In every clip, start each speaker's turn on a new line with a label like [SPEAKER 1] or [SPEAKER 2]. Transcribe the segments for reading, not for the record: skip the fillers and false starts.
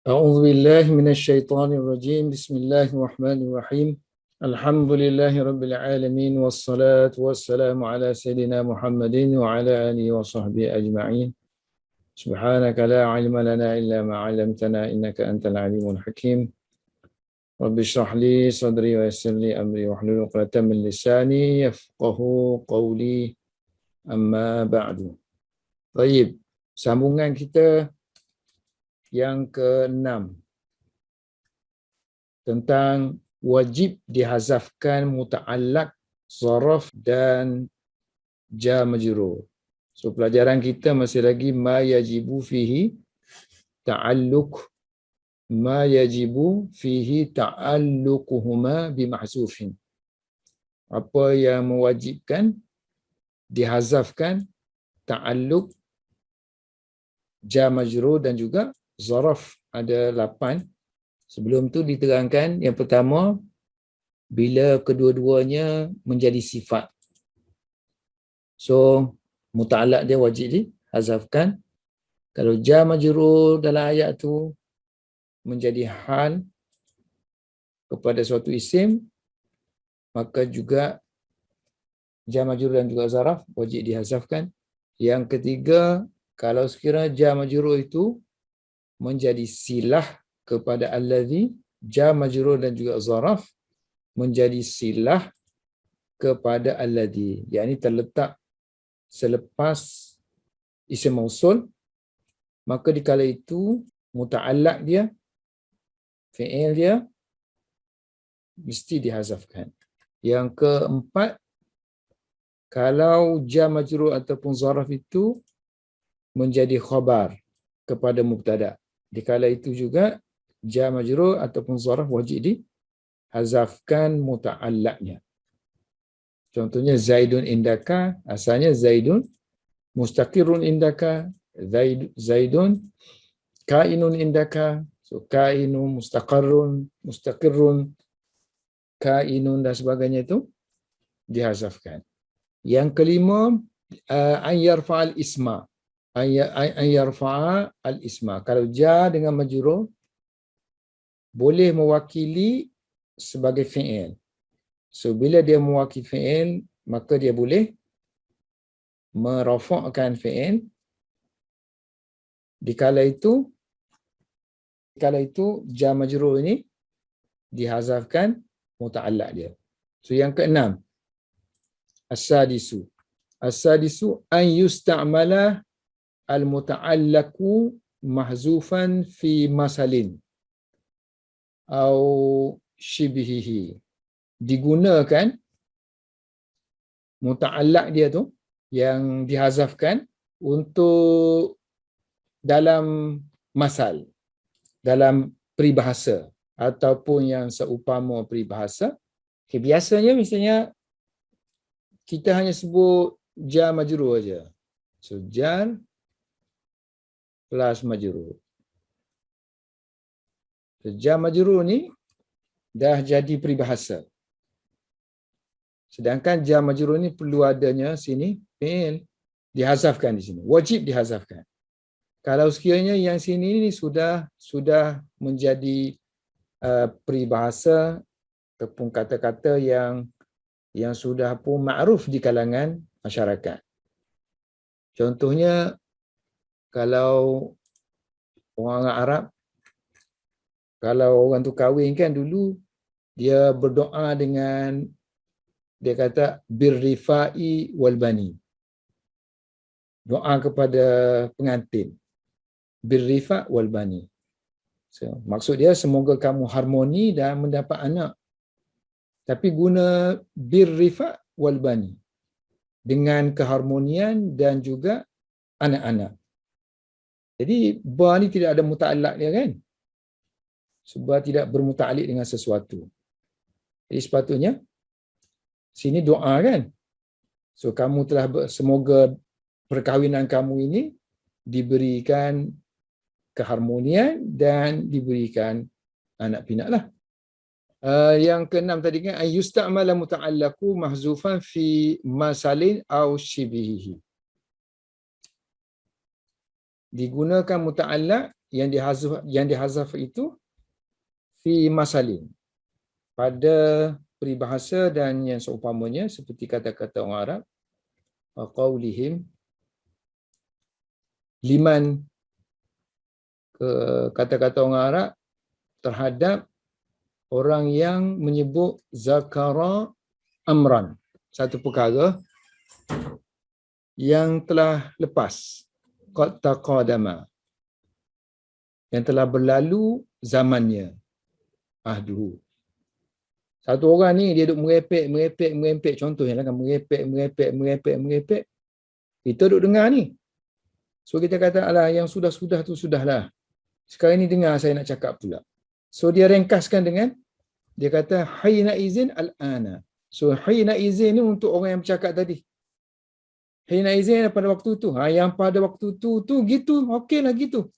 [SPEAKER 1] أعوذ بالله من الشيطان الرجيم بسم الله الرحمن الرحيم الحمد لله رب العالمين والصلاة والسلام على سيدنا محمد وعلى آله وصحبه أجمعين سبحانك لا علم لنا إلا ما علمتنا إنك أنت العليم الحكيم رب اشرح لي صدري ويسر لي أمري واحلل عقدة من لساني يفقه قولي أما بعد. Baik, sambungan kita yang ke-6 tentang wajib dihazafkan muta'allaq, zaraf dan jar majrur. So pelajaran kita masih lagi ma yajibu fihi ta'alluq, ma yajibu fihi ta'alluquhuma bimahzufin. Apa yang mewajibkan dihazafkan ta'alluq, jar majrur dan juga zaraf. Ada 8. Sebelum tu diterangkan yang pertama, bila kedua-duanya menjadi sifat. So, muta'allaq dia wajib dihazafkan. Kalau jar majrur dalam ayat tu menjadi hal kepada suatu isim, maka juga jar majrur dan juga zaraf wajib dihazafkan. Yang ketiga, kalau sekiranya jar majrur itu menjadi silah kepada allazi, jar majrur dan juga zaraf menjadi silah kepada allazi, yakni terletak selepas isim mausul, maka dikala itu muta'allaq dia, fi'il dia mesti dihazafkan. Yang keempat, kalau jar majrur ataupun zaraf itu menjadi khabar kepada mubtada', dikala itu juga jar majrur ataupun zaraf wajib dihazafkan muta'allaqnya. Contohnya Zaidun indaka, asalnya Zaidun mustaqirrun indaka, Zaidun kainun indaka. So kainun, mustaqirrun, kainun dan sebagainya itu dihazafkan. Yang kelima, an yarfa'al isma. An yarfa'a al-isma. Kalau jar dengan majrur boleh mewakili sebagai fi'il. So bila dia mewakili fi'il, maka dia boleh merafa'kan fi'il. Dikala itu jar majrur ini dihazafkan muta'allaq dia. So yang keenam, as-sadisu an yusta'mala al-muta'allaqu mahzufan fi masalin au shibihihi. Digunakan muta'allaq dia tu yang dihazafkan untuk dalam masal, dalam peribahasa ataupun yang seumpama peribahasa. Okay, biasanya misalnya kita hanya sebut jar majrur aja. So jar plus majrur. So, jar majrur ni dah jadi peribahasa. Sedangkan jar majrur ni perlu adanya sini fi'il, dihazafkan di sini. Wajib dihazafkan. Kalau sekiranya yang sini ni sudah menjadi peribahasa ataupun kata-kata yang sudah pun ma'ruf di kalangan masyarakat. Contohnya, kalau orang Arab, kalau orang tu kahwin kan dulu, dia berdoa dengan, dia kata birrifa'i wal bani. Doa kepada pengantin. Birrifa' wal bani. So, maksud dia semoga kamu harmoni dan mendapat anak. Tapi guna birrifa' wal bani. Dengan keharmonian dan juga anak-anak. Jadi, ba ni tidak ada muta'allaq dia kan? Sebab tidak bermuta'alliq dengan sesuatu. Jadi sepatutnya, sini doa kan? So, kamu telah semoga perkahwinan kamu ini diberikan keharmonian dan diberikan anak pinak lah. Yang keenam tadi kan, yusta'mala muta'allaqu mahzufan fi masalin au shibihi. Digunakan muta'allaq yang dihazaf itu fi masalin, pada peribahasa dan yang seumpamanya, seperti kata-kata orang Arab, qaulihim liman, kata-kata orang Arab terhadap orang yang menyebut zakara amran, satu perkara yang telah lepas, qad taqadama, yang telah berlalu zamannya, ahduhu. Satu orang ni dia duk merepek, contohnya kan merepek, kita duk dengar ni. So kita kata, alah yang sudah-sudah tu sudahlah. Sekarang ni dengar saya nak cakap pula. So dia ringkaskan dengan, dia kata hayna izin al-ana. So hayna izin ni untuk orang yang bercakap tadi. Hayna izin pada waktu tu. Yang pada waktu tu gitu, okeylah gitu.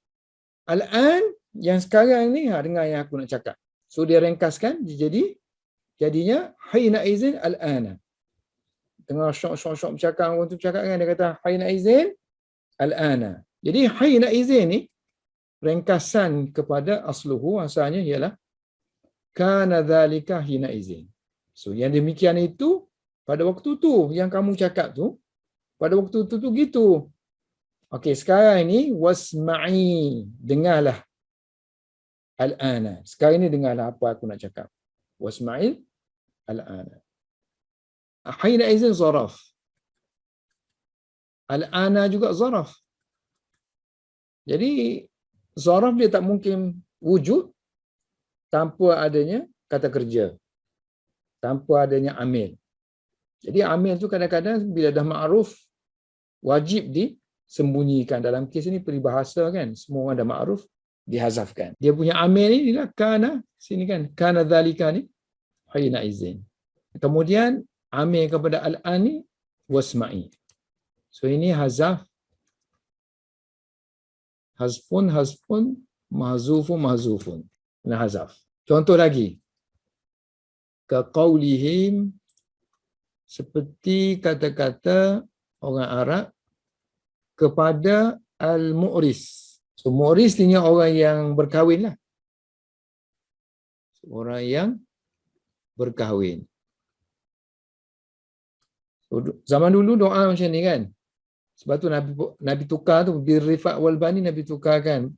[SPEAKER 1] Al-an, yang sekarang ni, dengar yang aku nak cakap. So dia ringkaskan, jadinya hayna izin al-ana. Tengah syok bercakap, orang tu bercakap kan, dia kata hayna izin al-ana. Jadi hayna izin ni ringkasan kepada asluhu, asalnya ialah kana dzalika hina izin. So yang demikian itu pada waktu tu yang kamu cakap tu, pada waktu tu gitu. Okey, sekarang ini wasma'i, dengarlah. Al-ana, sekarang ini dengarlah apa aku nak cakap. Wasma'il al-ana. Hina izin zaraf. Al-ana juga zaraf. Jadi zaraf dia tak mungkin wujud tanpa adanya kata kerja, tanpa adanya amil. Jadi amil tu kadang-kadang bila dah ma'ruf wajib disembunyikan. Dalam kes ini peribahasa kan, semua orang dah ma'ruf, dihazafkan. Dia punya amil ni adalah kana, sini kan, kana dzalika ni hina izin. Kemudian amil kepada al-an ni wasma'i. So ini hazaf, hazfun, mahzufun. Nah, hazaf. Contoh lagi. Kaqaulihim, seperti kata-kata orang Arab kepada al-mu'ris. So mu'ris ini orang yang berkahwin lah. Orang yang berkahwin. So, zaman dulu doa macam ni kan. Sebab tu Nabi tukar tu, birrifa' wal bani, Nabi tukar kan.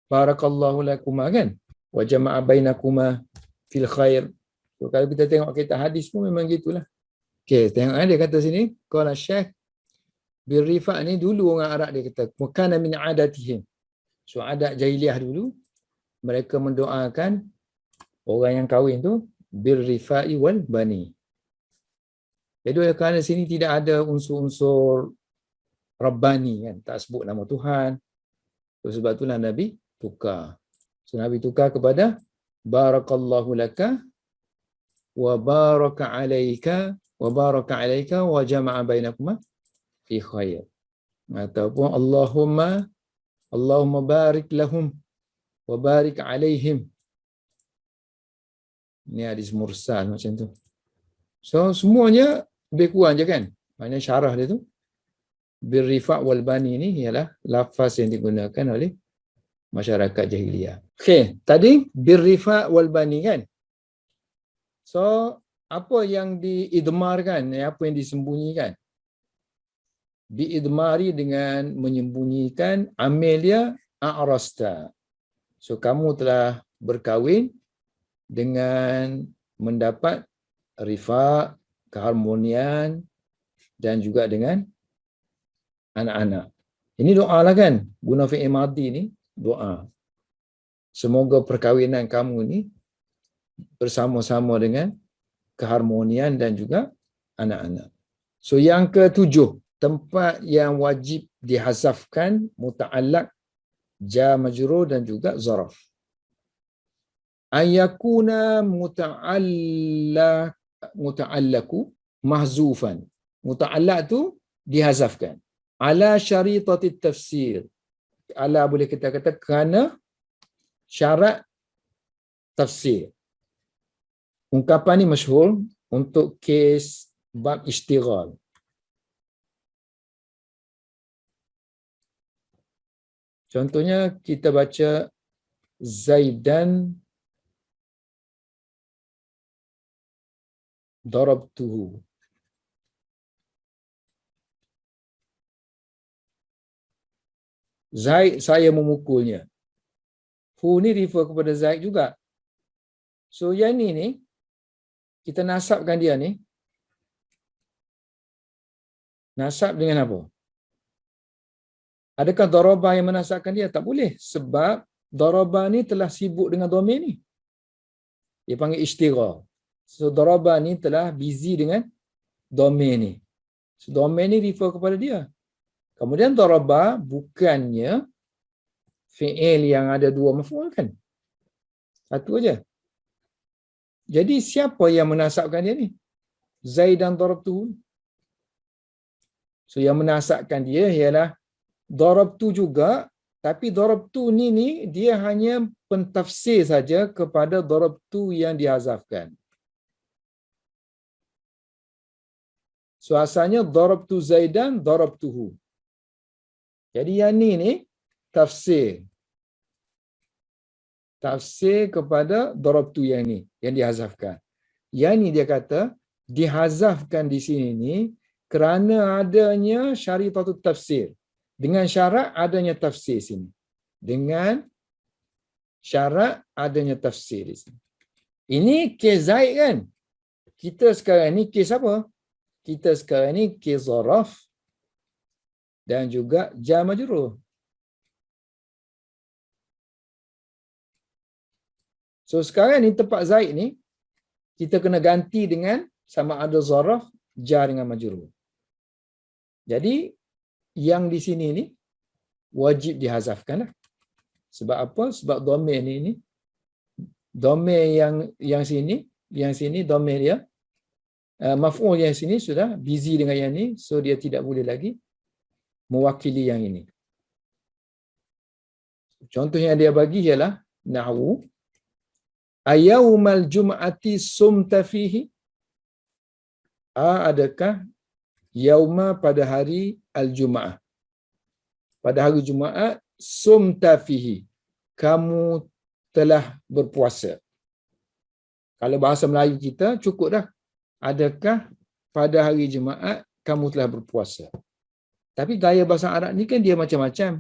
[SPEAKER 1] Barakallahu lakuma kan. Wa jama'a bainakuma fil khair. So, kalau kita tengok kitab hadis pun memang gitulah. Okey, tengok dia kata sini, qala Syekh, birrifa' ni dulu orang Arab dia kata, kana min adatihim. So adat jahiliah dulu, mereka mendoakan orang yang kahwin tu birrifa'i wal bani. Jadi kerana sini tidak ada unsur-unsur Rabbani kan, tak sebut nama Tuhan. So, sebab itulah Nabi tukar. So Nabi tukar kepada barakallahu laka wa baraka alaika wa jama'a bainakuma fi khair. Ataupun Allahumma barik lahum wa barik alaihim. Ini hadis mursal macam tu. So semuanya lebih kurang je kan. Maknanya syarah dia tu birrifa' wal bani ni ialah lafaz yang digunakan oleh masyarakat jahiliyah. Okey, tadi birrifa' wal bani kan. So apa yang diidmarkan, apa yang disembunyikan? Diidmari dengan menyembunyikan amil dia a'rasta. So kamu telah berkahwin dengan mendapat rifa', keharmonian dan juga dengan anak-anak. Ini doa lah kan. Guna fi'il madhi ni doa. Semoga perkahwinan kamu ni bersama-sama dengan keharmonian dan juga anak-anak. So yang ketujuh, tempat yang wajib dihazafkan muta'allaq, ja majrur dan juga zaraf. Ayakuna muta'allaku mahzufan. Muta'allaq tu dihazafkan. Ala syaritatit tafsir. Ala boleh kita kata kerana syarat tafsir. Ungkapan ni masyhur untuk kes bab ishtighal. Contohnya kita baca Zaidan darabtuhu. Zaid, saya memukulnya. Hu ni refer kepada Zaid juga. So yang ni kita nasabkan dia ni. Nasab dengan apa? Adakah darabah yang menasabkan dia? Tak boleh. Sebab darabah ni telah sibuk dengan domain ni. Dia panggil istighar. So darabah ni telah busy dengan domain ni. So domain ni refer kepada dia. Kemudian darabah bukannya fi'il yang ada dua maf'ul kan? Satu aja. Jadi siapa yang menasabkan dia ni? Zaidan darabtuhu. So yang menasabkan dia ialah darabtu juga, tapi darabtu ni dia hanya pentafsir saja kepada darabtu yang dihazafkan. So asalnya darabtu Zaidan darabtuhu. Jadi yang ni tafsir. Tafsir kepada darabtu yang ni yang dihazafkan. Yang ni dia kata dihazafkan di sini ni kerana adanya syaritatut tafsir. Dengan syarat adanya tafsir sini. Dengan syarat adanya tafsir di sini. Ini kes Zaid kan? Kita sekarang ni kes apa? Kita sekarang ni kes zaraf dan juga jar majrur. So sekarang ni tempat Zaid ni kita kena ganti dengan sama ada zaraf, jar dengan majrur. Jadi yang di sini ni wajib dihazafkan lah. Sebab apa? Sebab domain ni domain yang sini domain dia maf'ul yang sini sudah busy dengan yang ni, so dia tidak boleh lagi mewakili yang ini. Contoh yang dia bagi ialah nahwu ayaumal jum'ati sumta fihi. Adakah yauma pada hari al-jum'ah. Pada hari Jumaat sumta fihi. Kamu telah berpuasa. Kalau bahasa Melayu kita cukup dah. Adakah pada hari Jumaat kamu telah berpuasa. Tapi gaya bahasa Arab ni kan dia macam-macam.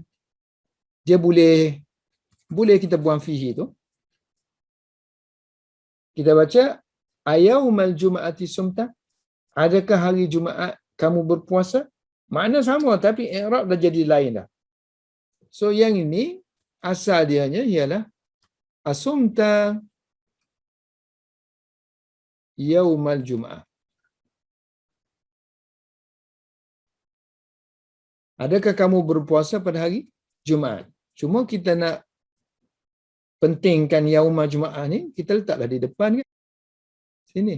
[SPEAKER 1] Dia boleh kita buang fihi tu. Kita baca ayaumal jum'ati sumta. Adakah hari Jumaat kamu berpuasa? Makna sama tapi i'rab dah jadi lain dah. So yang ini asal dianya ialah asumta yaumal jum'ah. Adakah kamu berpuasa pada hari Jumaat? Cuma kita nak pentingkan yaumal jum'ah ni, kita letaklah di depan kan. Sini.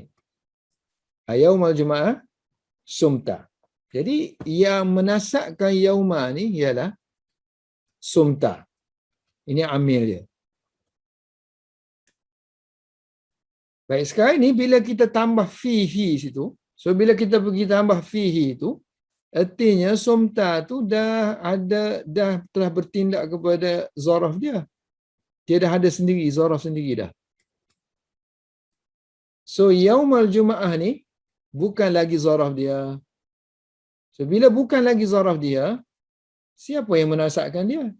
[SPEAKER 1] Yaumal jum'ah sumta. Jadi yang menasabkan yauma ni ialah sumta. Ini amil dia. Baik, sekarang ni bila kita tambah fihi situ, so bila kita pergi tambah fihi itu, artinya sumta tu dah telah bertindak kepada zaraf dia. Dia dah ada sendiri, zaraf sendiri dah. So yaumal jum'ah ni bukan lagi zaraf dia. So bila bukan lagi zaraf dia, siapa yang menasabkan dia?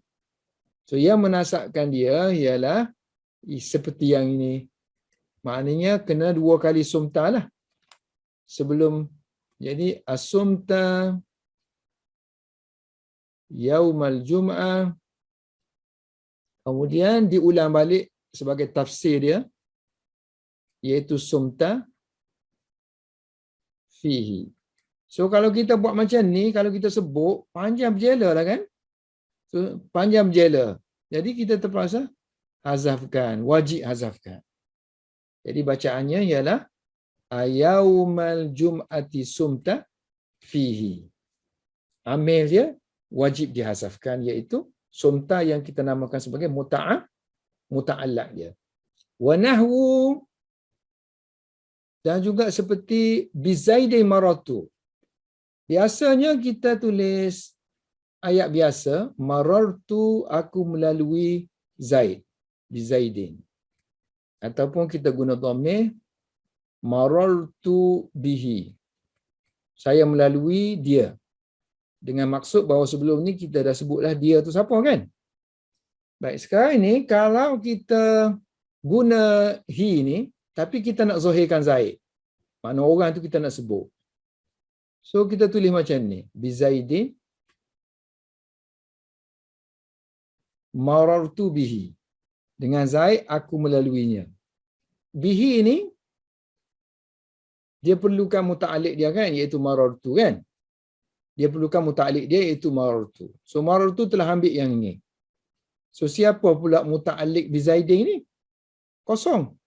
[SPEAKER 1] So yang menasabkan dia ialah seperti yang ini. Maknanya kena dua kali sumta lah. Sebelum, jadi asumta yaumal jum'ah. Kemudian diulang balik sebagai tafsir dia, iaitu sumta fihi. So kalau kita buat macam ni, kalau kita sebut, panjang berjela lah kan? So panjang berjela. Jadi kita terpaksa hazafkan, wajib hazafkan. Jadi bacaannya ialah ayaumal jum'ati sumta fihi. Amil dia wajib dihazafkan, iaitu sumta yang kita namakan sebagai muta'allaq dia. Wa nahwu, dan juga seperti bizaidin maratu. Biasanya kita tulis ayat biasa, marartu aku melalui Zaid, bi Zaidin. Ataupun kita guna dhamir, marartu bihi. Saya melalui dia. Dengan maksud bahawa sebelum ni kita dah sebutlah dia tu siapa kan? Baik, sekarang ni kalau kita guna he ni, tapi kita nak zahirkan Zaid. Makna orang tu kita nak sebut. So kita tulis macam ni. Bi Zaidin marartu bihi. Dengan Zaid aku melaluinya. Bihi ni dia perlukan muta'alliq dia kan, iaitu marartu kan. Dia perlukan muta'alliq dia iaitu marartu. So marartu telah ambil yang ini. So siapa pula muta'alliq bi Zaidin ni? Kosong.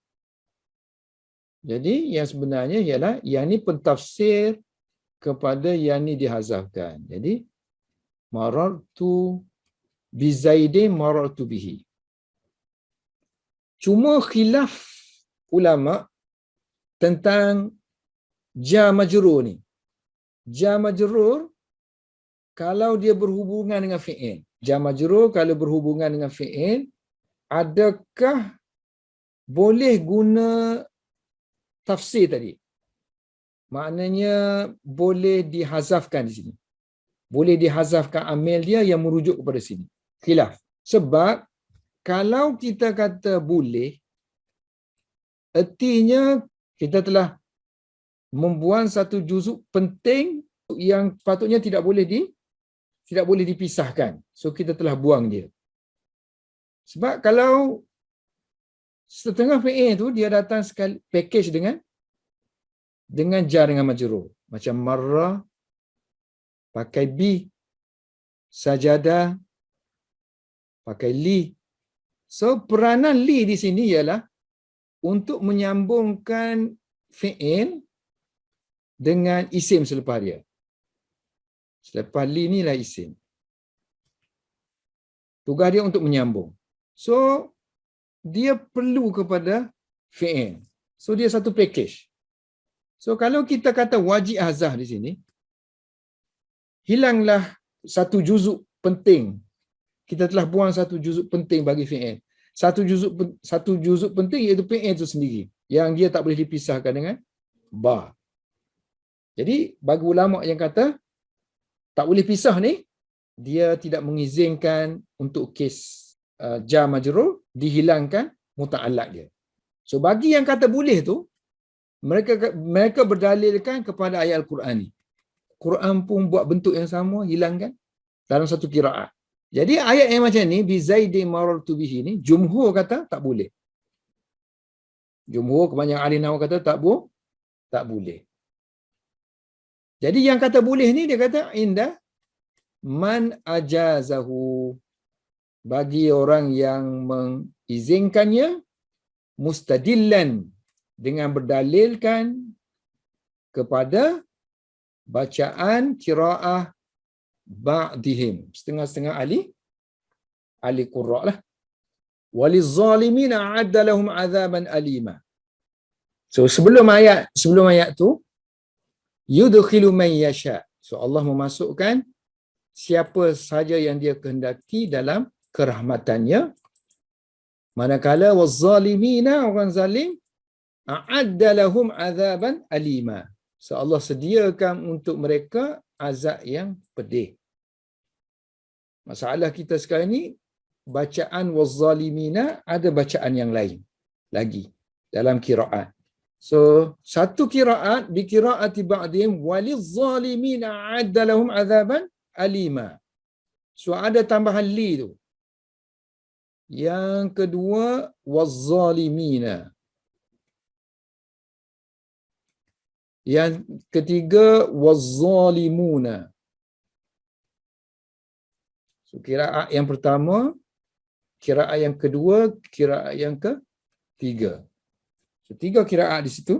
[SPEAKER 1] Jadi yang sebenarnya ialah yang ni pentafsir kepada yang ni dihazafkan. Jadi marartu bi Zaidin marartu bihi. Cuma khilaf ulama tentang jar majrur ni. Jar majrur kalau dia berhubungan dengan fi'il. Jar majrur kalau berhubungan dengan fi'il, adakah boleh guna tafsir tadi? Maknanya boleh dihazafkan di sini. Boleh dihazafkan amil dia yang merujuk kepada sini. Khilaf. Sebab kalau kita kata boleh, ertinya kita telah membuang satu juzuk penting yang patutnya tidak boleh dipisahkan. So kita telah buang dia. Sebab kalau setengah fi'il tu dia datang sekali package dengan jar dengan majrur. Macam marra pakai bi, sajada pakai li. So peranan li di sini ialah untuk menyambungkan fi'il dengan isim selepas dia. Selepas li ni lah isim. Tugas dia untuk menyambung. So dia perlu kepada fi'il. So dia satu package. So kalau kita kata wajib hazah di sini, hilanglah satu juzuk penting. Kita telah buang satu juzuk penting bagi fi'il. Satu juzuk penting iaitu fi'il itu sendiri, yang dia tak boleh dipisahkan dengan ba. Jadi bagi ulama yang kata tak boleh pisah ni, dia tidak mengizinkan untuk kes jar majrur dihilangkan muta'allaq dia. So bagi yang kata boleh tu, mereka berdalilkan kepada ayat Al-Quran ni. Quran pun buat bentuk yang sama, hilangkan dalam satu qiraat. Jadi ayat yang macam ni, bi Zaidin marartu bihi ni, jumhur kata tak boleh. Jumhur kebanyakan ahli nahwu kata tak boleh. Jadi yang kata boleh ni dia kata indah man ajazahu, bagi orang yang mengizinkannya, mustadillan, dengan berdalilkan kepada bacaan qiraah ba'dihim, setengah-setengah ahli qurra lah. Walizzalimin a'adda lahum 'adzaban alima. So sebelum ayat tu, yudkhilu man yasha. So Allah memasukkan siapa saja yang dia kehendaki dalam kerahmatannya. Manakala wazzalimina, orang zalim, a'adda lahum 'adzaban alima. So Allah sediakan untuk mereka azab yang pedih. Masalah kita sekarang ni, bacaan wazzalimina ada bacaan yang lain lagi dalam qiraat. So satu qiraat bi qiraati ba'dihim walizzalimin a'adda lahum 'adzaban alima. So ada tambahan li tu. Yang kedua wazzalimina. Yang ketiga wazzalimuna. So qiraat yang pertama, qiraat yang kedua, qiraat yang ketiga. So 3 qiraat di situ.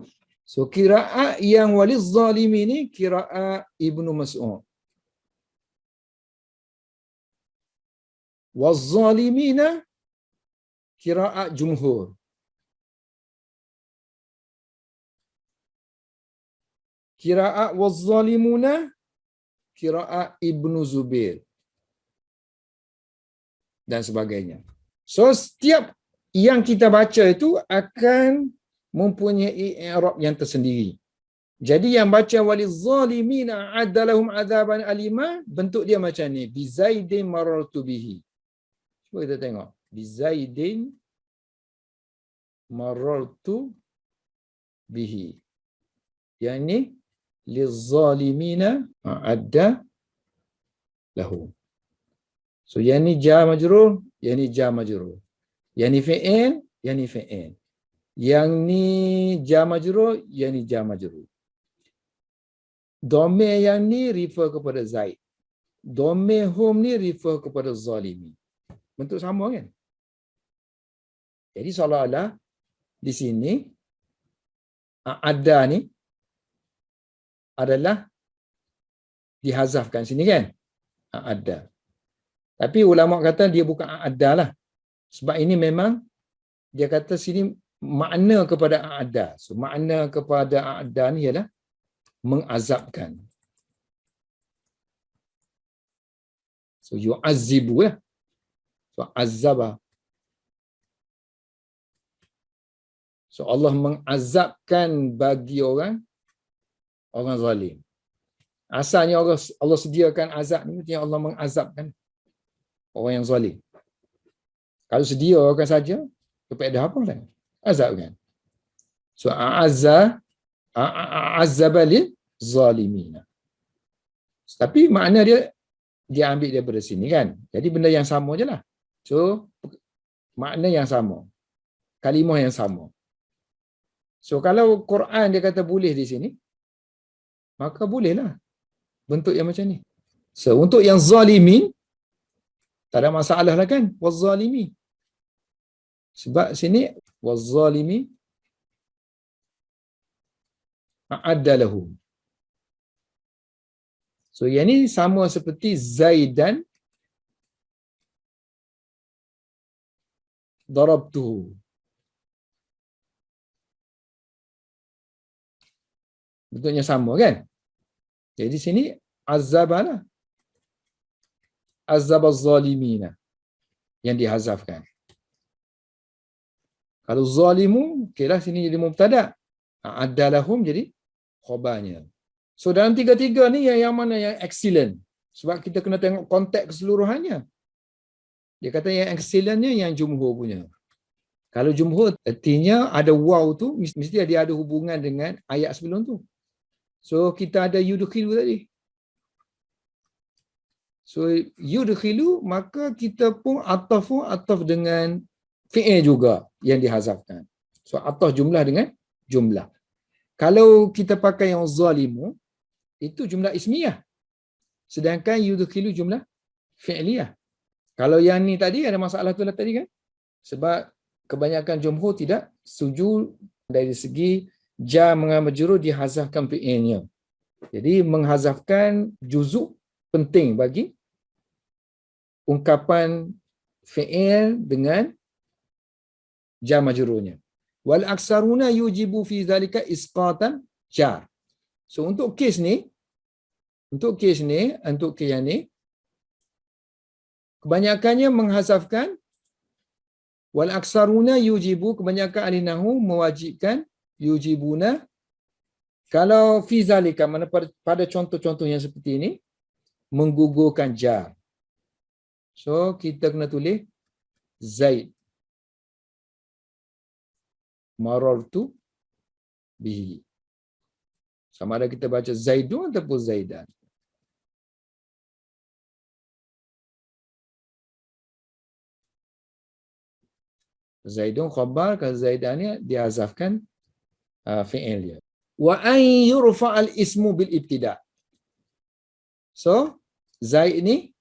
[SPEAKER 1] So qiraat yang walizzalimin ni qiraat Ibnu Mas'ud. Wazzalimina qiraat jumhur. Qiraat wazzalimuna qiraat Ibnu Zubair. dan sebagainya. So setiap yang kita baca itu akan mempunyai i'rab yang tersendiri. Jadi yang baca walizzalimina a'adalahum adzaban alima, bentuk dia macam ni, bi zaidin marartu bihi. Cuba kita tengok, bi zaidin marartu bihi. Yang ni lizzalimina a'adda lahum. So yang ni jar majrur, yang ni jar majrur. Yang ni fi'il, yang ni fi'il. Yang ni jar majrur, yang ni jar majrur. Dhamir yang ni refer kepada Zaid. Dhamir hum ni refer kepada zalimi. Bentuk sama kan? Jadi seolah-olah di sini ada ni adalah dihazafkan sini kan? Ada. Tapi ulama kata dia bukan ada lah. Sebab ini memang dia kata sini makna kepada ada. So makna kepada ada ni ialah mengazabkan. So yu'azzibu lah. So azaba. So Allah mengazabkan bagi orang zalim. Asalnya Allah sediakan azab ni, mesti Allah mengazabkan orang yang zalim. Kalau sediakan saja, kepada apa kan? Azab kan? So a'azzaba lil zalimina. Tapi makna dia ambil daripada sini kan. Jadi benda yang sama je lah. So makna yang sama. Kalimah yang sama. So kalau Quran dia kata boleh di sini, maka bolehlah bentuk yang macam ni. So untuk yang zalimin tak ada masalah lah kan, wazzalimi. Sebab sini wazzalimi a'adda lahum. So yang ni sama seperti Zaidan darabtuhu. Bentuknya sama kan? Jadi sini azzabalah. Azzabaz zalimina yang dihazafkan. Kalau zalimu, okeylah sini jadi mubtada. Adalahum jadi khabarnya. So dalam tiga-tiga ni yang mana yang excellent? Sebab kita kena tengok konteks keseluruhannya. Dia kata yang excellentnya yang jumhur punya. Kalau jumhur artinya ada waw tu mesti dia ada hubungan dengan ayat sebelum tu. So kita ada yudkhilu tadi. So yudkhilu, maka kita pun ataf dengan fi'il juga yang dihazafkan. So ataf jumlah dengan jumlah. Kalau kita pakai yang zalimu, itu jumlah ismiyah. Sedangkan yudkhilu jumlah fi'liyah. Kalau yang ni tadi ada masalah tu lah tadi kan? Sebab kebanyakan jumhur tidak setuju dari segi jar dengan majrur dihazafkan fi'ilnya. Jadi menghazafkan juzuk penting bagi ungkapan fi'il dengan jar majrurnya. Wal aksaruna yujibu fi zalika isqatan jar. So untuk kes yang ni kebanyakannya menghazafkan wal aksaruna yujibu, kebanyakan ahli nahwu mewajibkan yujibuna. Kalau fi zalika, mana pada contoh-contoh yang seperti ini menggugurkan jar. So kita kena tulis Zaid marartu bihi. Sama ada kita baca Zaidun ataupun Zaidan. Zaidun khabar, kalau Zaidan ni dihazafkan fi'il dia. Wa an yurfa'al ismu bil ibtida'. So Zaid ni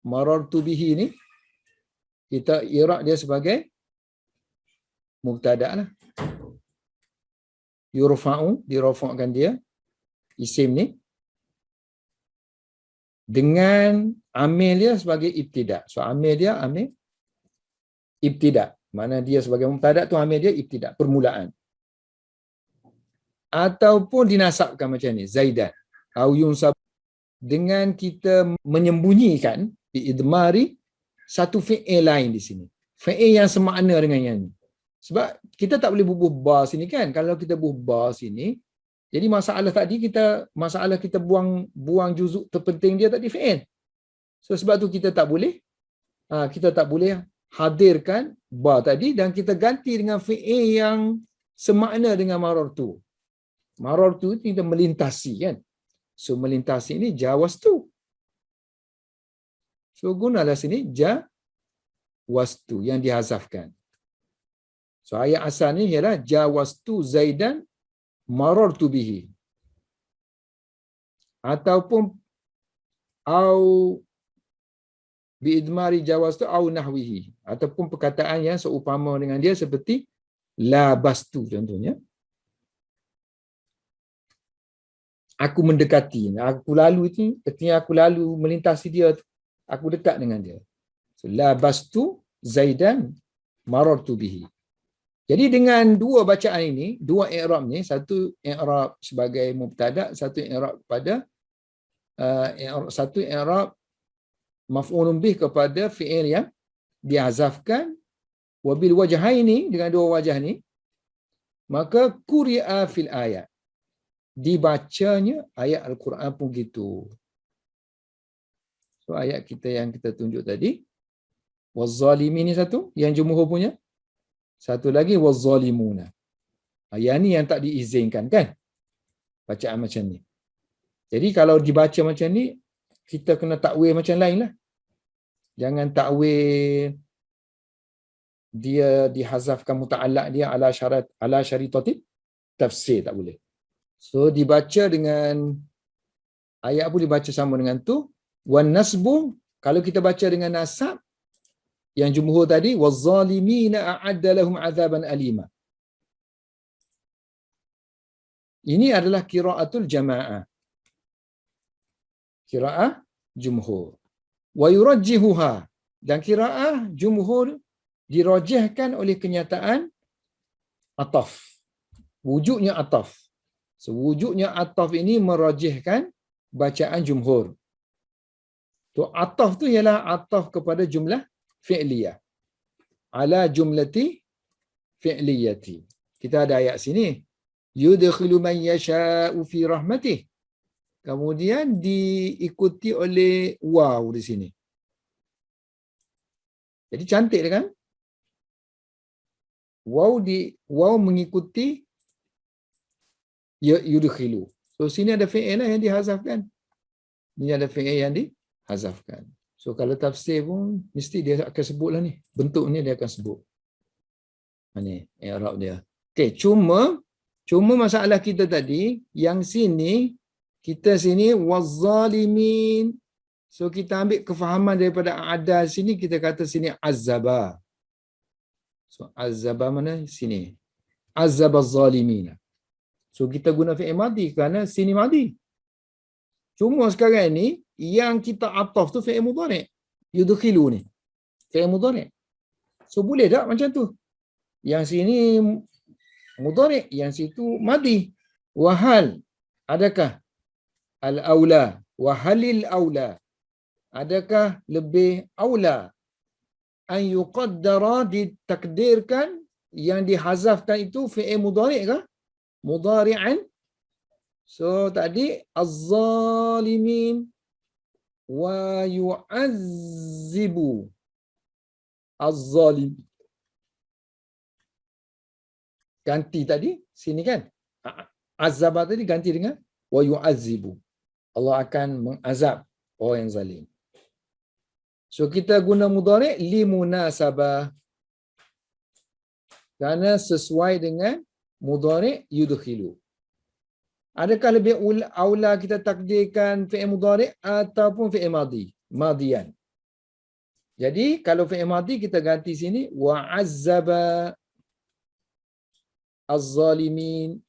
[SPEAKER 1] marartu bihi ni kita i'rab dia sebagai mubtada' lah. Yurfa'u, dirafa'kan dia isim ni dengan amil dia sebagai ibtida'. So amil dia amil ibtida'. Mana dia sebagai mubtada' tu amil dia ibtida', permulaan. Ataupun dinasabkan macam ni, Zaidan. Au yunsab, dengan kita menyembunyikan biidmari satu fi'il lain di sini. Fi'il yang semakna dengan yang ni. Sebab kita tak boleh bubuh ba sini kan. Kalau kita bubuh ba sini, jadi masalah kita buang juzuk terpenting dia tadi fi'il. So sebab tu kita tak boleh hadirkan ba tadi dan kita ganti dengan fi'il yang semakna dengan marartu. Marartu kita melintasi kan. So melintasi ini jawastu. So gunalah sini jawastu yang dihazafkan. So ayat asal ni ialah jawastu Zaidan marartu bihi. Ataupun au biidmari jawastu au nahwihi. Ataupun perkataan yang seumpama dengan dia seperti labastu contohnya. Aku mendekati. Aku lalu itu, ketika aku lalu melintasi dia, aku dekat dengan dia. So, labastu Zaidan marartu bihi. Jadi dengan dua bacaan ini, dua i'rab ni, satu i'rab sebagai mubtada, satu i'rab pada satu i'rab maf'ulun bih kepada fi'il yang dihazafkan, wabil wajhaini, dengan dua wajah ni, maka quri'a fil ayat, dibacanya ayat Al-Quran pun gitu. So ayat kita yang kita tunjuk tadi, wazzalimin ni satu, yang jumhur punya. Satu lagi wazzalimuna. Yang ni yang tak diizinkan kan? Bacaan macam ni. Jadi kalau dibaca macam ni, kita kena takwil macam lain lah. Jangan takwil dia dihazafkan muta'allaq dia ala syaritatit tafsir, tak boleh. So dibaca dengan ayat pun dibaca sama dengan tu. Wan nasbu, kalau kita baca dengan nasab yang jumhur tadi, wazzalimina a'adda lahum azaban alima. Ini adalah qiraatul jamaah. Qiraah jumhur. Wa yurajjihuha, dan qiraah jumhur dirajihkan oleh kenyataan ataf. Wujudnya ataf. So, wujudnya ataf ini merajihkan bacaan jumhur. Tu ataf tu ialah ataf kepada jumlah fi'liyah. Ala jumlati fi'liyati. Kita ada ayat sini. Yudkhilu man yasha'u fi rahmatih. Kemudian diikuti oleh waw di sini. Jadi cantik dia kan? Waw mengikuti yudkhilu. So sini ada fi'il yang dihazafkan. Ini ada fi'il yang dihazafkan. So kalau tafsir pun mesti dia akan sebutlah ni. Bentuknya dia akan sebut. Ni i'rab dia. Okey, cuma masalah kita tadi yang sini kita sini wazzalimin. So kita ambil kefahaman daripada ada sini, kita kata sini azaba. So azaba mana? Sini. Azaba az-zalimin. So kita guna fi'il madhi kerana sini madhi. Cuma sekarang ni yang kita ataf tu fi'il mudhari'. Yudkhilu ni. Fi'il mudhari'. So boleh tak macam tu? Yang sini mudhari', yang situ madhi. Wahal, adakah al-aula, wahalil aula, adakah lebih aula an yuqaddara, ditakdirkan yang dihazafkan itu fi'il mudhari' kah? Mudhari'an. So tadi az-zalimin wa yu'azzibu az-zalim. Ganti tadi sini kan? Azaba tadi ganti dengan wa yu'azzibu. Allah akan mengazab orang yang zalim. So kita guna mudhari' li munasabah. Kerana sesuai dengan mudhari' yudkhilu. Adakah lebih aula kita takdirkan fi'il mudhari' ataupun fi'il madhi? Madian. Jadi kalau fi'il madhi kita ganti sini wa'azzaba az-zalimin.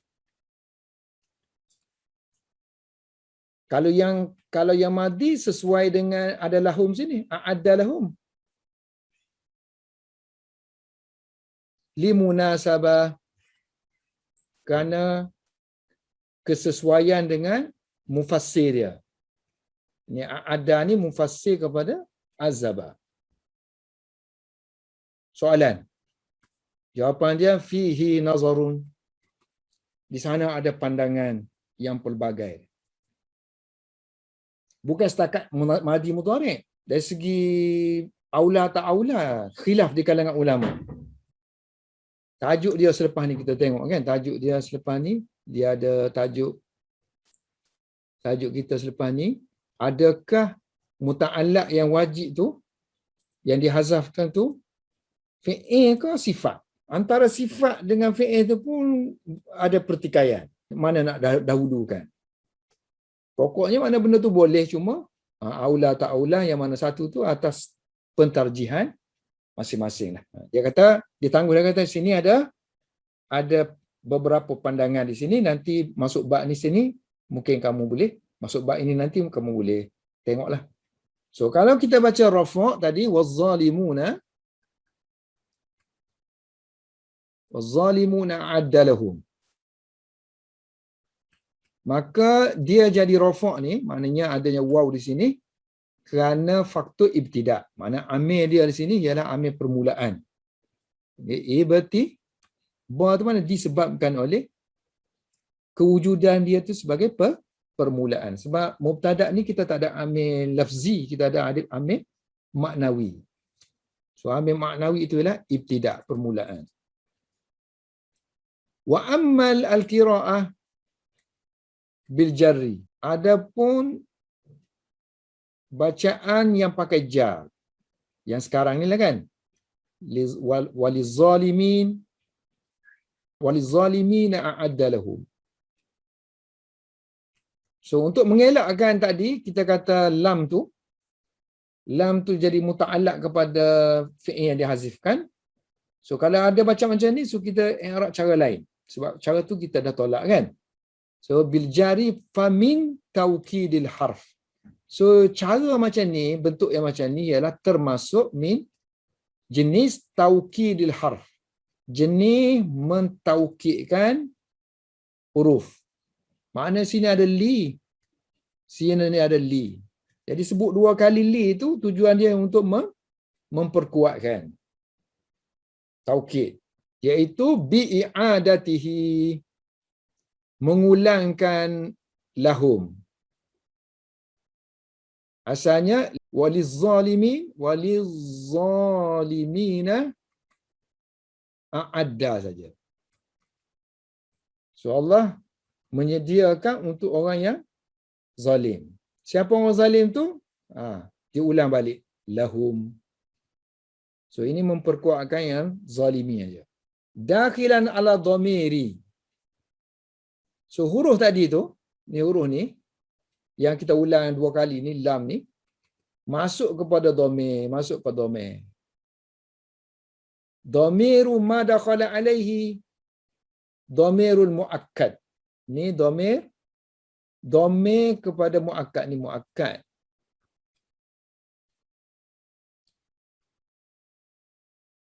[SPEAKER 1] Kalau yang madhi sesuai dengan ada lahum sini, a'adda lahum. Limunasabah, kerana kesesuaian dengan mufassir dia. Ini a'adda ni mufassir kepada azaba. Soalan. Jawapan dia fihi nazarun. Di sana ada pandangan yang pelbagai. Bukan setakat madi mudhari'. Dari segi aula tak aula, khilaf di kalangan ulama. Tajuk dia selepas ni kita tengok kan, tajuk dia selepas ni, dia ada tajuk kita selepas ni, adakah muta'allaq yang wajib tu, yang dihazafkan tu, fi'il ke sifat? Antara sifat dengan fi'il tu pun ada pertikaian. Mana nak dahulukan? Pokoknya mana benda tu boleh, cuma aula tak aula, yang mana satu tu atas pentarjihan masing-masing lah. Dia kata, dia kata sini ada beberapa pandangan di sini, nanti masuk bab ni sini, mungkin kamu boleh, masuk bab ini nanti kamu boleh tengoklah. So kalau kita baca rafa' tadi, wazzalimuna addalahum, maka dia jadi rafa' ni, maknanya adanya waw di sini, kerana faktor ibtida'. Makna amil dia di sini ialah amil permulaan. Berarti ba tu mana disebabkan oleh kewujudan dia tu sebagai permulaan. Sebab mubtada' ni kita tak ada amil lafzi, kita ada amil maknawi. So amil maknawi itu ialah ibtida', permulaan. Wa ammal al-qira'ah bil jarri. Adapun bacaan yang pakai jar, yang sekarang ni lah kan, walizzalimina a'adda lahum. So untuk mengelakkan tadi, kita kata lam tu jadi muta'allaq kepada fi'il yang dihazifkan. So kalau ada macam ni, so kita i'rab cara lain. Sebab cara tu kita dah tolak kan. So bil jari famin taukidil harf. So cara macam ni, bentuk yang macam ni ialah termasuk min jenis taukidil harf. Jenis mentaukidkan huruf. Makna sini ada li, sini ni ada li. Jadi sebut 2 kali li itu tujuan dia untuk memperkuatkan taukid, iaitu bi'adatihi, mengulangkan lahum. Asalnya walizzalimina a'adda saja. So Allah menyediakan untuk orang yang zalim. Siapa orang zalim tu? Diulang balik. Lahum. So ini memperkuatkan yang zalimi aja. Dakhilan ala dhamiri. So huruf tadi tu, ni huruf ni, yang kita ulang 2 kali ni, lam ni, masuk kepada dhamir, masuk ke dhamir. Dhamiru ma dakhala alaihi dhamirul muakkad. Ni dhamir kepada muakkad, ni muakkad.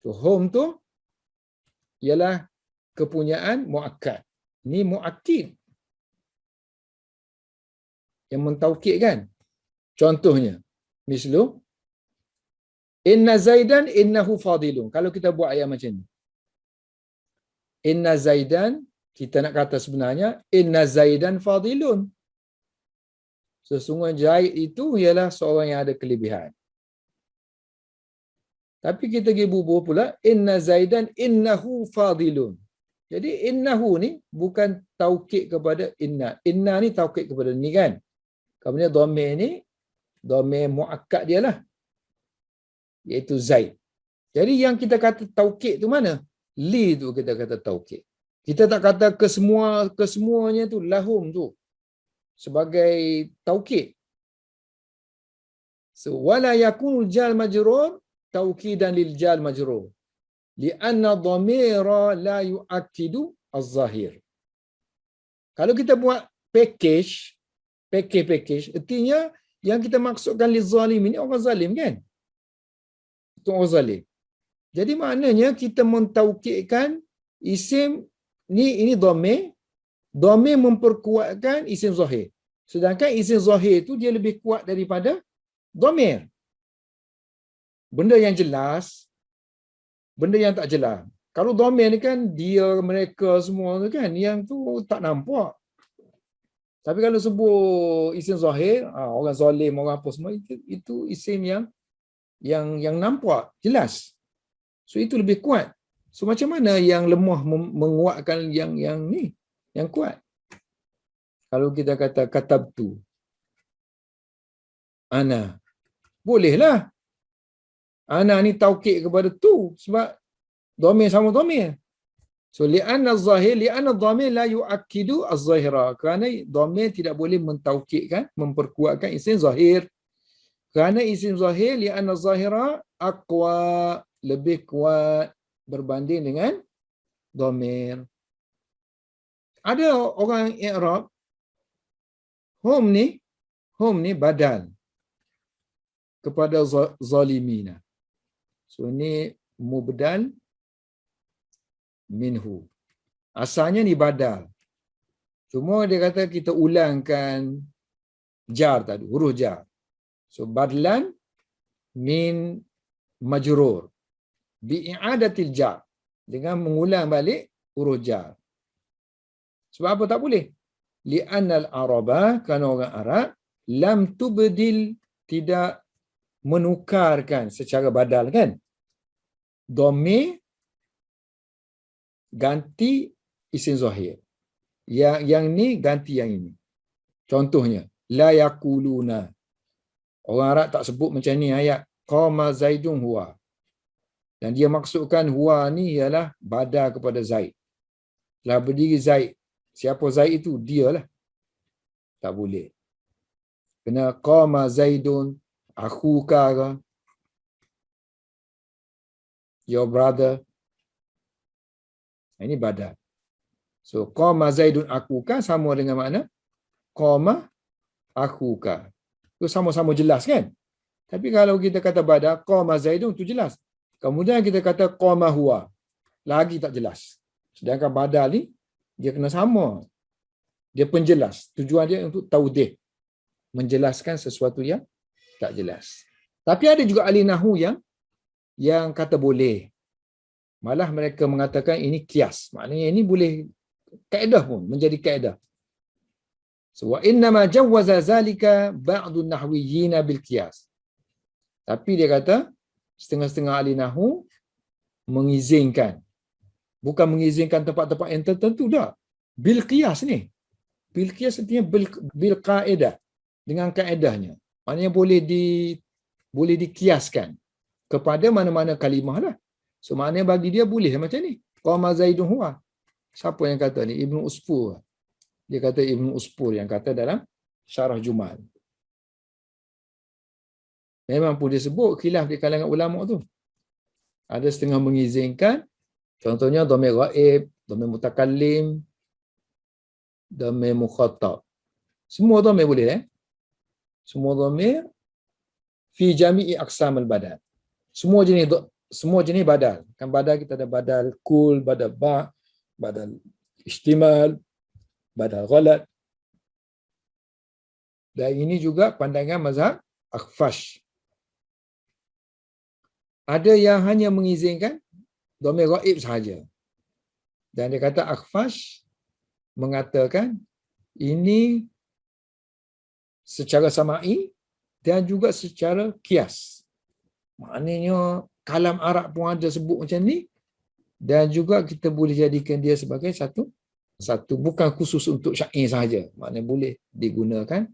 [SPEAKER 1] So hum tu ialah kepunyaan muakkad. Ni muakkid, yang mentaukid kan. Contohnya, mislu inna zaidan innahu fadilun. Kalau kita buat ayat macam ni, inna zaidan, kita nak kata sebenarnya inna zaidan fadilun. Sesungguhnya Zaid itu ialah seorang yang ada kelebihan. Tapi kita pergi bubuh pula inna zaidan innahu fadilun. Jadi innahu ni bukan taukid kepada inna. Inna ni taukid kepada ni kan. Kemudian dhamir ni, dhamir muakkad dia lah, iaitu Zaid. Jadi yang kita kata taukid tu mana? Li tu kita kata taukid. Kita tak kata kesemuanya tu lahum tu sebagai taukid. So wala yakunu jal majrur taukidan lil jal majrur lianna dhamira la yuakkidu az-zahir. Kalau kita buat package, artinya yang kita maksudkan lizalim ini orang zalim kan? Itu orang zalim. Jadi maknanya kita mentaukidkan isim ni, ini dhamir memperkuatkan isim zahir. Sedangkan isim zahir itu dia lebih kuat daripada dhamir. Benda yang jelas, benda yang tak jelas. Kalau dhamir ni kan dia, mereka semua tu kan, yang tu tak nampak. Tapi kalau sebut isim zahir, orang zalim, orang apa semua, itu isim yang nampak, jelas. So itu lebih kuat. So macam mana yang lemah menguatkan yang ni, yang kuat? Kalau kita kata katabtu, ana, bolehlah. Ana ni taukid kepada tu sebab dhamir sama dhamir. So li'anna az-zahir, li'anna ad-dhamir la yu'akkidu az-zahira. Kerana dhamir tidak boleh mentaukidkan, memperkuatkan isim zahir. Kerana isim zahir li'anna az-zahira aqwa, lebih kuat berbanding dengan dhamir. Ada orang i'rab hum ni badal kepada zalimina. So ni mubdal minhu. Asalnya ni badal. Cuma dia kata kita ulangkan jar tadi, huruf jar. So badlan min majrur bi'i'adatil jar, dengan mengulang balik huruf jar. Sebab apa tak boleh? Li'annal araba, kerana orang Arab lam tubdil, tidak menukarkan secara badal kan. Dhamir ganti isim zahir. Yang ni ganti yang ini. Contohnya, la yaquluna. Orang Arab tak sebut macam ni ayat qama zaidun huwa. Dan dia maksudkan huwa ni ialah badal kepada Zaid. Lah berdiri Zaid. Siapa Zaid itu? Dialah. Tak boleh. Kena qama zaidun akhuka ke, your brother. Ini badal. So qama zaidun akhuka sama dengan makna qama akhuka. Itu sama-sama jelas kan? Tapi kalau kita kata badal qama zaidun, itu jelas. Kemudian kita kata qama huwa, lagi tak jelas. Sedangkan badal ni dia kena sama. Dia penjelas. Tujuan dia untuk taudih, menjelaskan sesuatu yang tak jelas. Tapi ada juga ahli nahwu yang kata boleh. Malah mereka mengatakan ini kias. Maknanya ini boleh kaedah pun, menjadi kaedah. So, wa innama jawwaza zalika ba'du an-nahwiyyin bil qiyas. Tapi dia kata setengah-setengah ahli nahwu mengizinkan. Bukan mengizinkan tempat-tempat yang tertentu dah. Bil qiyas ni. Bil qiyas artinya bil qaedah, dengan kaedahnya. Maknanya boleh dikiaskan kepada mana-mana kalimah lah. So maknanya bagi dia boleh macam ni. Qama zaidun huwa. Siapa yang kata ni? Ibnu Usfur. Dia kata Ibnu Usfur yang kata dalam Syarah Jumal. Memang pun dia sebut khilaf di kalangan ulama tu. Ada setengah mengizinkan. Contohnya dhamir ghaib, dhamir mutakallim, dhamir mukhatab. Semua dhamir boleh Semua dhamir fi jami'i aqsamil badal. Semua jenis badal. Kan badal kita ada badal kul, badal ba, badal ihtimal, badal ghalat. Dan ini juga pandangan mazhab Akhfash. Ada yang hanya mengizinkan dhamir ghaib sahaja. Dan dia kata Akhfash mengatakan ini secara sama'i dan juga secara kias. Maknanya kalam Arab pun ada sebut macam ni, dan juga kita boleh jadikan dia sebagai satu bukan khusus untuk syair sahaja. Maknanya boleh digunakan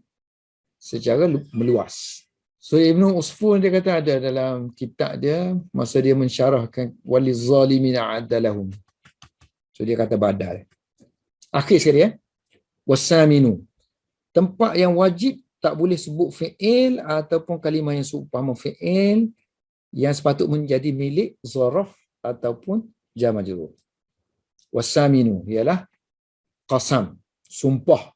[SPEAKER 1] secara meluas. So Ibnu Usfur dia kata ada dalam kitab dia masa dia mensyarahkan walizzalimina adalahum. So dia kata badal. Akhir sekali wasaminu. Tempat yang wajib tak boleh sebut fi'il ataupun kalimah yang seumpama fi'il yang sepatut menjadi milik zaraf ataupun jar majrur. Wasaminu ialah qasam, sumpah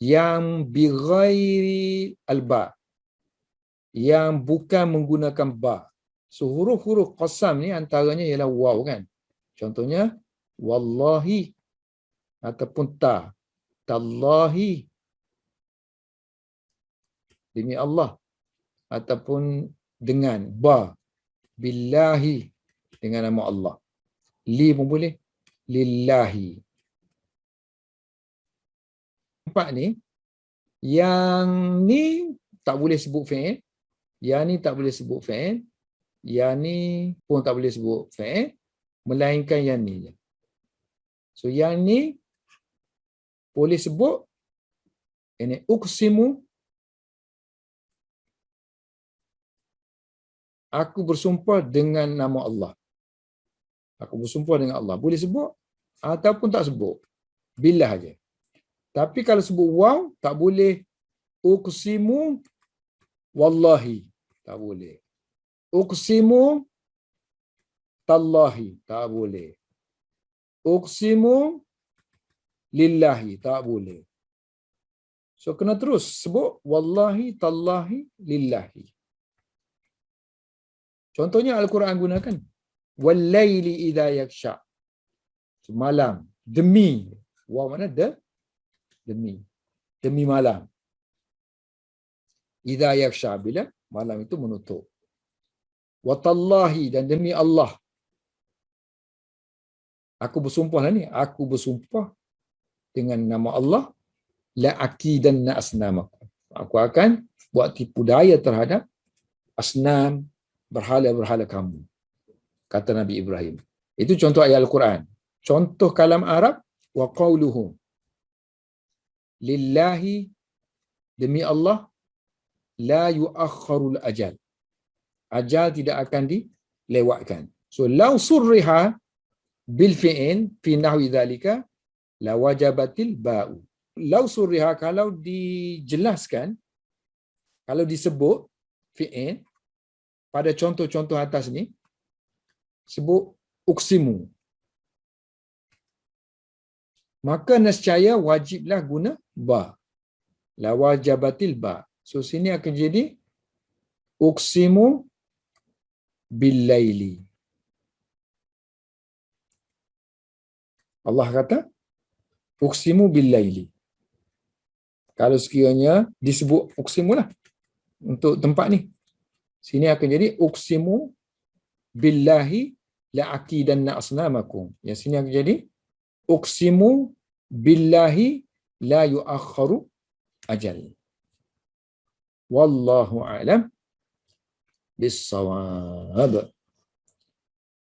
[SPEAKER 1] yang bighairi alba, yang bukan menggunakan ba. So huruf-huruf qasam ni antaranya ialah waw kan. Contohnya wallahi ataupun ta, tallahi demi Allah, ataupun dengan ba, billahi dengan nama Allah. Li pun boleh. Lillahi. Nampak ni, yang ni tak boleh sebut fi'il, yang ni tak boleh sebut fi'il, yang ni pun tak boleh sebut fi'il, melainkan yang ni je. So yang ni boleh sebut ini uqsimu, aku bersumpah dengan nama Allah. Aku bersumpah dengan Allah. Boleh sebut ataupun tak sebut. Billah aja. Tapi kalau sebut waw, tak boleh uqsimu wallahi. Tak boleh. Uqsimu tallahi. Tak boleh. Uqsimu lillahi. Tak boleh. So kena terus sebut wallahi, tallahi, lillahi. Contohnya Al-Quran gunakan. Wal-laili idza yaksha. Malam. Demi. Waw mana? Demi. Demi malam. Idza yaksha, bila malam itu menutup. Wa tallahi, dan demi Allah. Aku bersumpah lah ni. Aku bersumpah dengan nama Allah. La akidanna asnamakum. Aku akan buat tipu daya terhadap asnam, berhala-berhala kamu. Kata Nabi Ibrahim. Itu contoh ayat Al-Quran. Contoh kalam Arab, wa qawluhum. Lillahi, demi Allah, la yu'akharul ajal. Ajal tidak akan dilewatkan. So, law surriha bil fi'in fi nahwi dhalika, la wajabatil ba'u. Law surriha, kalau dijelaskan, kalau disebut fi'in, pada contoh-contoh atas ni, sebut uksimu. Maka nescaya wajiblah guna ba. La wajabatil ba. So sini akan jadi uksimu billaili. Allah kata uksimu billaili. Kalau sekiranya disebut uksimu lah untuk tempat ni. Sini akan jadi uksimu billahi la aqidanna asnamakum. Yang sini akan jadi uksimu billahi la yu'akharu ajal. Wallahu a'lam bis-shawab.